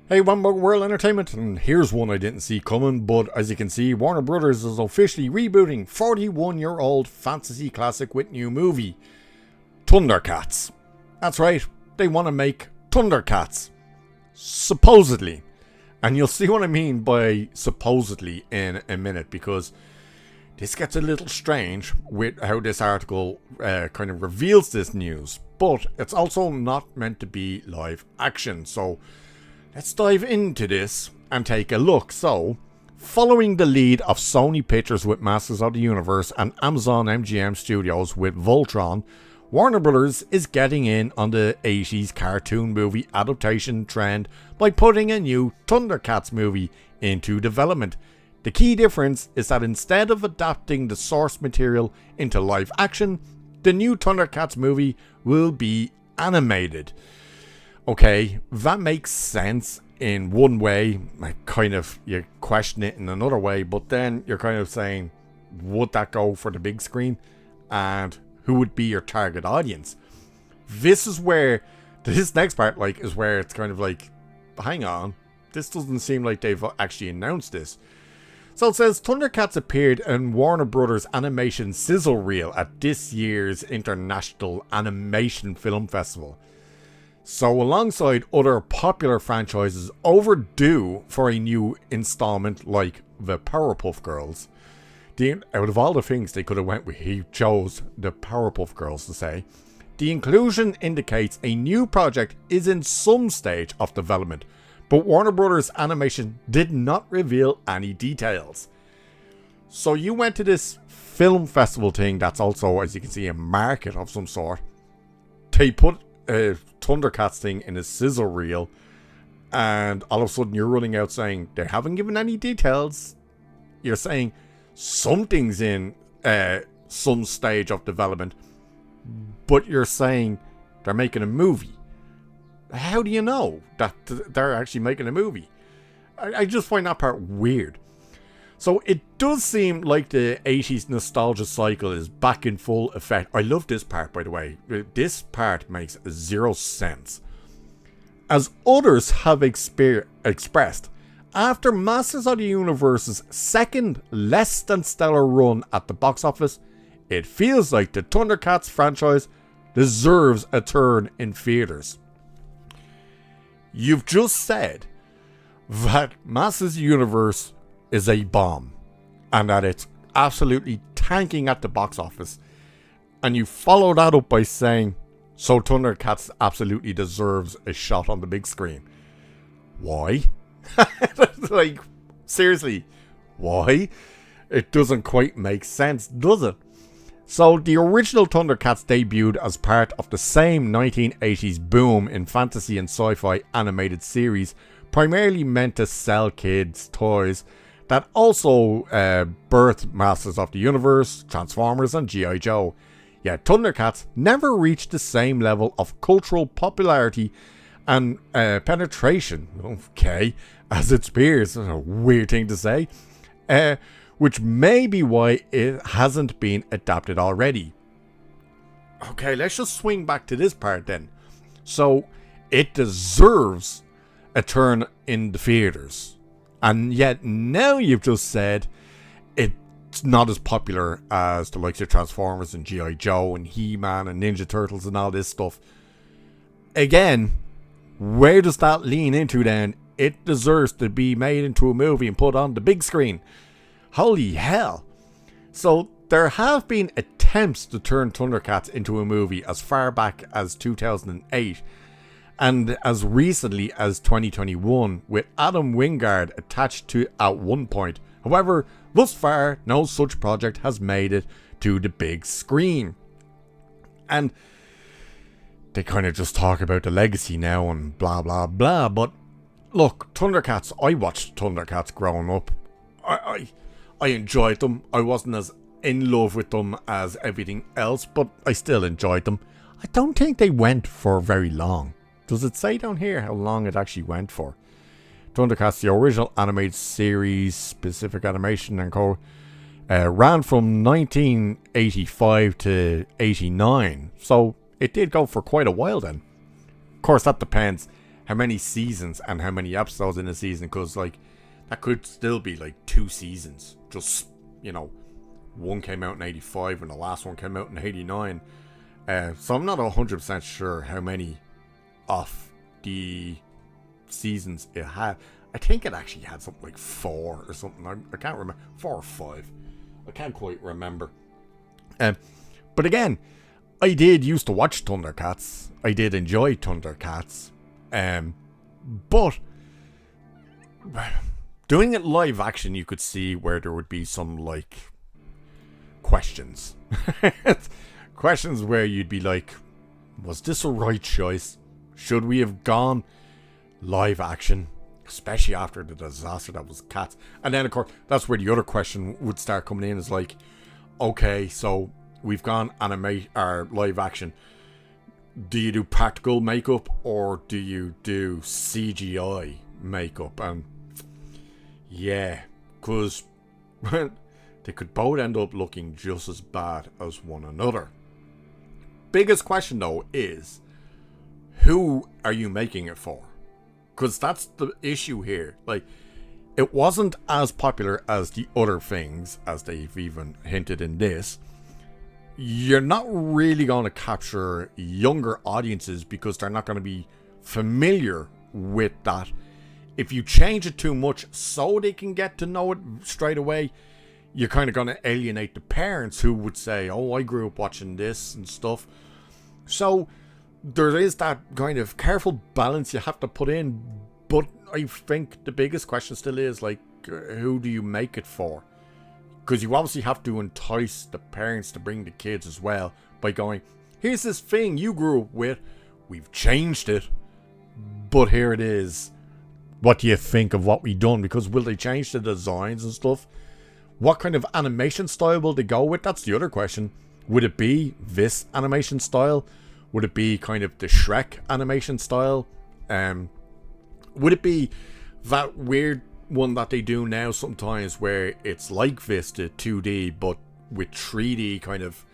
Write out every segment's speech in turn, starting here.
Hey, one more World Entertainment, and here's one I didn't see coming, but as you can see, Warner Brothers is officially rebooting 41-year-old fantasy classic with new movie, ThunderCats. That's right, they want to make ThunderCats. Supposedly. And you'll see what I mean by supposedly in a minute, because this gets a little strange with how this article kind of reveals this news, but it's also not meant to be live action, so let's dive into this and take a look. So, following the lead of Sony Pictures with Masters of the Universe and Amazon MGM Studios with Voltron, Warner Brothers is getting in on the 80s cartoon movie adaptation trend by putting a new ThunderCats movie into development. The key difference is that instead of adapting the source material into live action, the new ThunderCats movie will be animated. Okay, that makes sense in one way. You question it in another way, but then you're kind of saying, would that go for the big screen? And who would be your target audience? This next part, is where it's kind of like, hang on, this doesn't seem like they've actually announced this. So it says, ThunderCats appeared in Warner Brothers Animation Sizzle Reel at this year's International Animation Film Festival. So alongside other popular franchises overdue for a new installment like the Powerpuff Girls, out of all the things they could have went with, he chose the Powerpuff Girls to say, the inclusion indicates a new project is in some stage of development, but Warner Brothers Animation did not reveal any details. So you went to this film festival thing that's also, as you can see, a market of some sort. They put a ThunderCats thing in a sizzle reel, and all of a sudden you're running out saying they haven't given any details. You're saying something's in some stage of development, but you're saying they're making a movie. How do you know that they're actually making a movie? I just find that part weird. So it does seem like the 80s nostalgia cycle is back in full effect. I love this part, by the way. This part makes zero sense. As others have expressed, after Masters of the Universe's second less than stellar run at the box office, it feels like the ThunderCats franchise deserves a turn in theaters. You've just said that Masters of the Universe is a bomb and that it's absolutely tanking at the box office, and you follow that up by saying, so ThunderCats absolutely deserves a shot on the big screen. Why? Seriously, why? It doesn't quite make sense, does it? So the original ThunderCats debuted as part of the same 1980s boom in fantasy and sci-fi animated series, primarily meant to sell kids toys, that also birthed Masters of the Universe, Transformers and G.I. Joe. Yet ThunderCats never reached the same level of cultural popularity and penetration, as its peers. That's a weird thing to say. Which may be why it hasn't been adapted already. Okay, let's just swing back to this part then. So, it deserves a turn in the theaters. And yet now you've just said it's not as popular as the likes of Transformers and G.I. Joe and He-Man and Ninja Turtles and all this stuff. Again, where does that lean into then? It deserves to be made into a movie and put on the big screen. Holy hell. So there have been attempts to turn ThunderCats into a movie as far back as 2008 and as recently as 2021, with Adam Wingard attached to at one point. However, thus far, no such project has made it to the big screen. And they kind of just talk about the legacy now and blah blah blah, but look, ThunderCats, I watched ThunderCats growing up. I enjoyed them. I wasn't as in love with them as everything else, but I still enjoyed them. I don't think they went for very long. Does it say down here how long it actually went for? ThunderCats, the original animated series, specific animation and co, ran from 1985 to 89. So it did go for quite a while then. Of course, that depends how many seasons and how many episodes in a season, because like that could still be like 2 seasons. Just, you know, one came out in 85 and the last one came out in 89. So I'm not 100% sure how many of the seasons it had. I think it actually had something like 4 or something. I can't remember. 4 or 5. I can't quite remember. But again, I did used to watch ThunderCats. I did enjoy ThunderCats. But doing it live action, you could see where there would be some like questions. Questions where you'd be like, was this a right choice? Should we have gone live action? Especially after the disaster that was Cats. And then of course, that's where the other question would start coming in, is like, okay, so we've gone live action. Do you do practical makeup or do you do CGI makeup? And yeah, because they could both end up looking just as bad as one another. Biggest question though is, who are you making it for? Because that's the issue here. Like, it wasn't as popular as the other things, as they've even hinted in this. You're not really going to capture younger audiences because they're not going to be familiar with that. If you change it too much so they can get to know it straight away, you're kind of going to alienate the parents who would say, oh, I grew up watching this and stuff. So there is that kind of careful balance you have to put in. But I think the biggest question still is, like, who do you make it for? Because you obviously have to entice the parents to bring the kids as well by going, here's this thing you grew up with, we've changed it, but here it is. What do you think of what we've done? Because will they change the designs and stuff? What kind of animation style will they go with? That's the other question. Would it be this animation style? Would it be kind of the Shrek animation style? Would it be that weird one that they do now sometimes where it's like this, the 2D, but with 3D kind of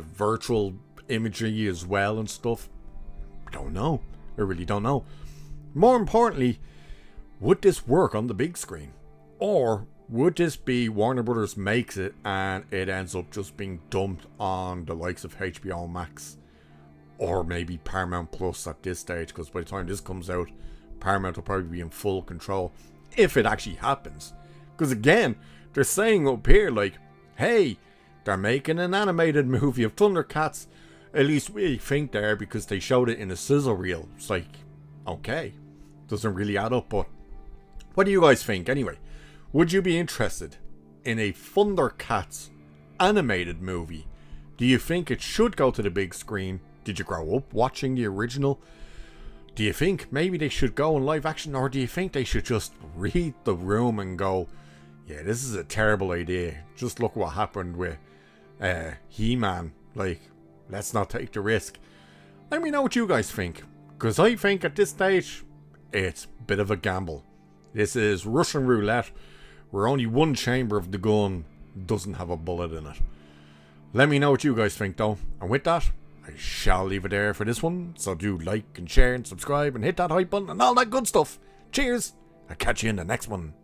virtual imagery as well and stuff? I don't know. I really don't know. More importantly, would this work on the big screen? Or would this be Warner Brothers makes it and it ends up just being dumped on the likes of HBO Max? Or maybe Paramount Plus at this stage, because by the time this comes out, Paramount will probably be in full control, if it actually happens. Because again, they're saying up here, like, hey, they're making an animated movie of ThunderCats. At least we think they are, because they showed it in a sizzle reel. It's like, okay, doesn't really add up, but what do you guys think anyway? Would you be interested in a ThunderCats animated movie? Do you think it should go to the big screen? Did you grow up watching the original? Do you think maybe they should go in live action, or do you think they should just read the room and go, yeah, this is a terrible idea. Just look what happened with He-Man. Like, let's not take the risk. Let me know what you guys think, because I think at this stage, it's a bit of a gamble. This is Russian roulette, where only one chamber of the gun doesn't have a bullet in it. Let me know what you guys think though, and with that, I shall leave it there for this one. So do like and share and subscribe and hit that hype button and all that good stuff. Cheers! I'll catch you in the next one.